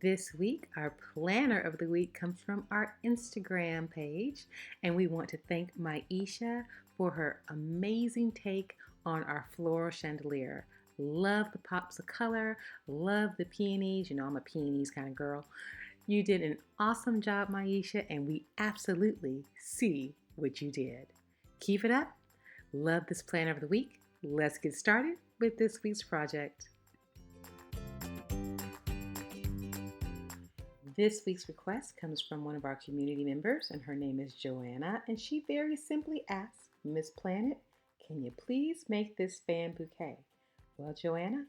This week, our planner of the week comes from our Instagram page, and we want to thank Maisha for her amazing take on our floral chandelier. Love the pops of color, love the peonies. You know, I'm a peonies kind of girl. You did an awesome job, Maisha, and we absolutely see what you did. Keep it up. Love this planner of the week. Let's get started with this week's project. This week's request comes from one of our community members, and her name is Joanna, and she very simply asks, MissPlanIt, can you please make this fan bouquet? Well, Joanna,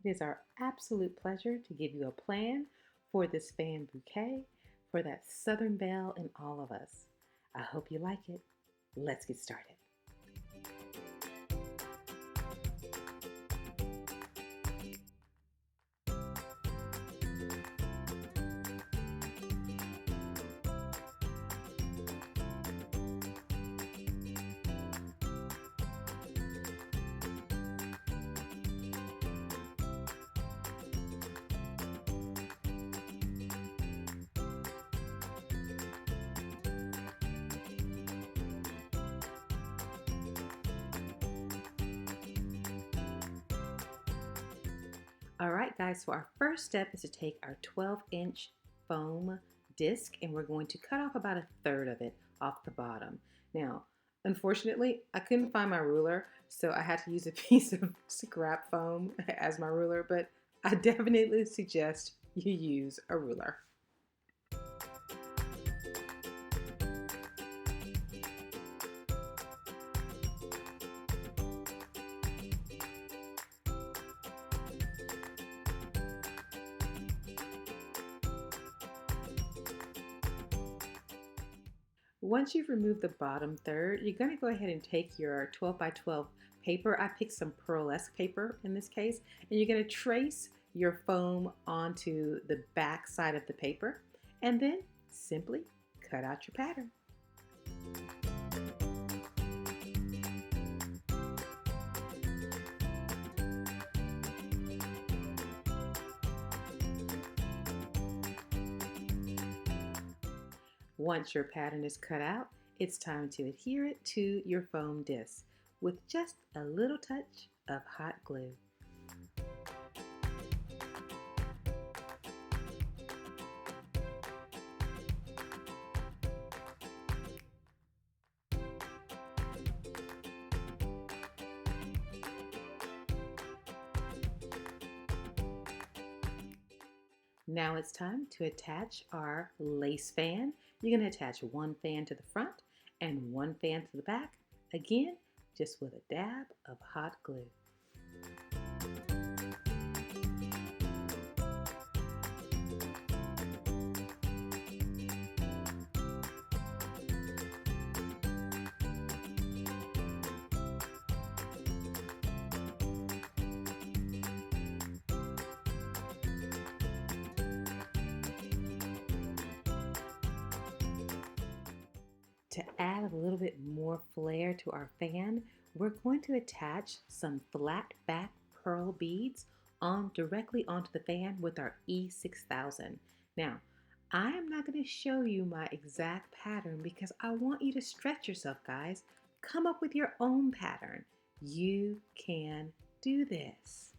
it is our absolute pleasure to give you a plan for this fan bouquet for that Southern Belle in all of us. I hope you like it. Let's get started. All right, guys, so our first step is to take our 12-inch foam disc, and we're going to cut off about a third of it off the bottom. Now, unfortunately, I couldn't find my ruler, so I had to use a piece of scrap foam as my ruler, but I definitely suggest you use a ruler. Once you've removed the bottom third, you're going to go ahead and take your 12 by 12 paper. I picked some pearlesque paper in this case, and you're going to trace your foam onto the back side of the paper, and then simply cut out your pattern. Once your pattern is cut out, it's time to adhere it to your foam disc with just a little touch of hot glue. Now it's time to attach our lace fan. You're going to attach one fan to the front and one fan to the back, again, just with a dab of hot glue. To add a little bit more flair to our fan, we're going to attach some flat back pearl beads directly onto the fan with our E6000. Now, I am not going to show you my exact pattern because I want you to stretch yourself, guys. Come up with your own pattern. You can do this.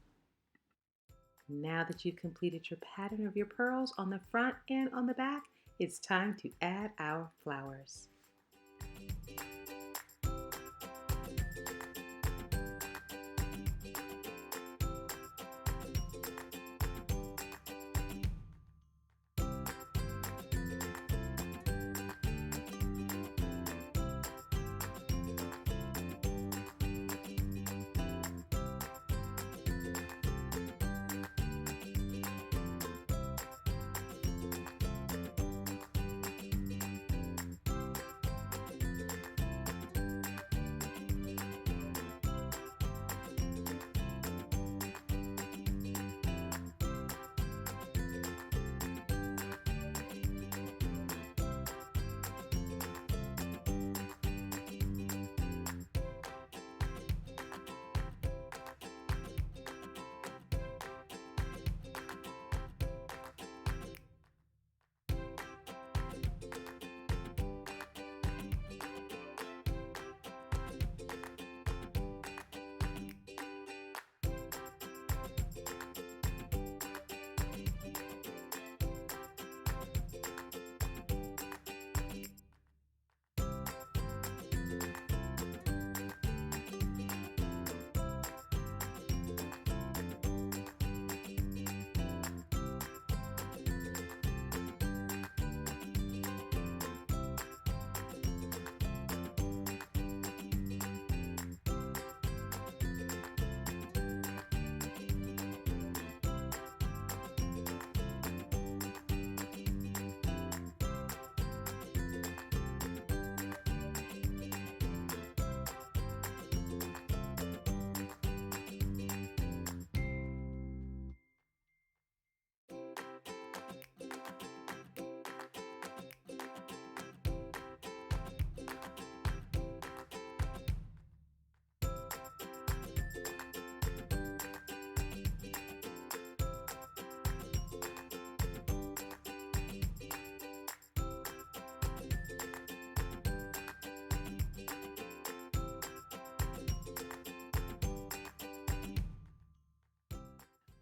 Now that you've completed your pattern of your pearls on the front and on the back, it's time to add our flowers.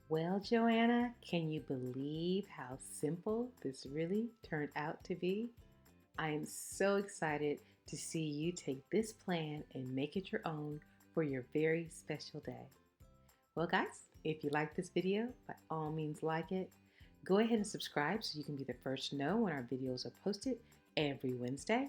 Well, Joanna, can you believe how simple this really turned out to be? I am so excited to see you take this plan and make it your own for your very special day. Well, guys, if you like this video, by all means like it. Go ahead and subscribe so you can be the first to know when our videos are posted every Wednesday.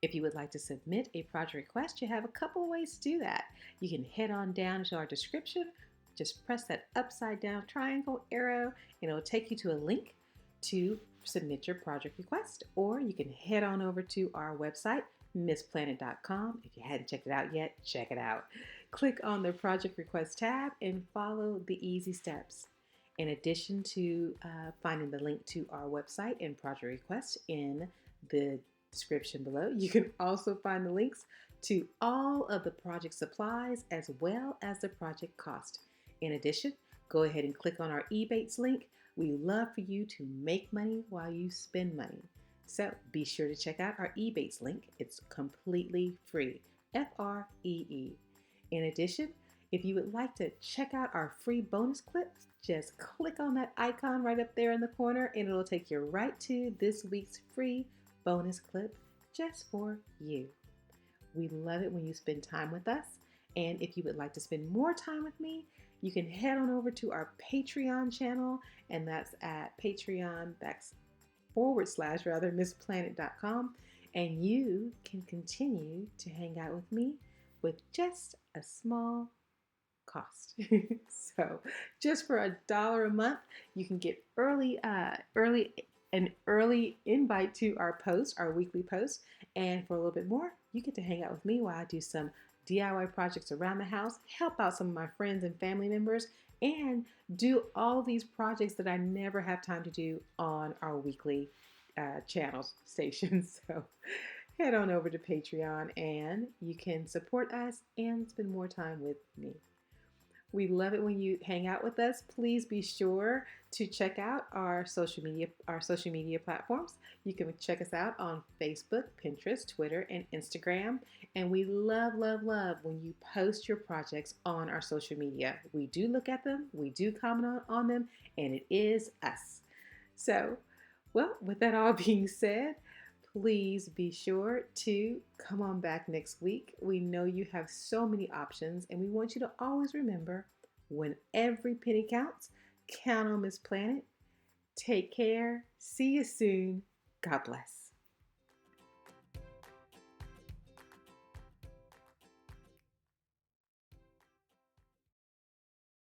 If you would like to submit a project request, you have a couple of ways to do that. You can head on down to our description, just press that upside down triangle arrow, and it'll take you to a link to submit your project request. Or you can head on over to our website, MissPlanIt.com. If you hadn't checked it out yet, check it out. Click on the project request tab and follow the easy steps. In addition to finding the link to our website and project request in the description below, you can also find the links to all of the project supplies as well as the project cost. In addition, go ahead and click on our Ebates link. We love for you to make money while you spend money. So be sure to check out our Ebates link. It's completely free, Free. In addition, if you would like to check out our free bonus clips, just click on that icon right up there in the corner and it'll take you right to this week's free bonus clip just for you. We love it when you spend time with us. And if you would like to spend more time with me, you can head on over to our Patreon channel, and that's at Patreon/MissPlanIt.com, and you can continue to hang out with me with just a small cost. So just for $1 a month, you can get an early invite to our post, our weekly post, and for a little bit more, you get to hang out with me while I do some DIY projects around the house, help out some of my friends and family members, and do all these projects that I never have time to do on our weekly channel stations. So head on over to Patreon and you can support us and spend more time with me. We love it when you hang out with us. Please be sure to check out our social media platforms. You can check us out on Facebook, Pinterest, Twitter, and Instagram. And we love when you post your projects on our social media. We do look at them, we do comment on them, and it is us. So, well, with that all being said, please be sure to come on back next week. We know you have so many options, and we want you to always remember, when every penny counts, count on MissPlanIt. Take care. See you soon. God bless.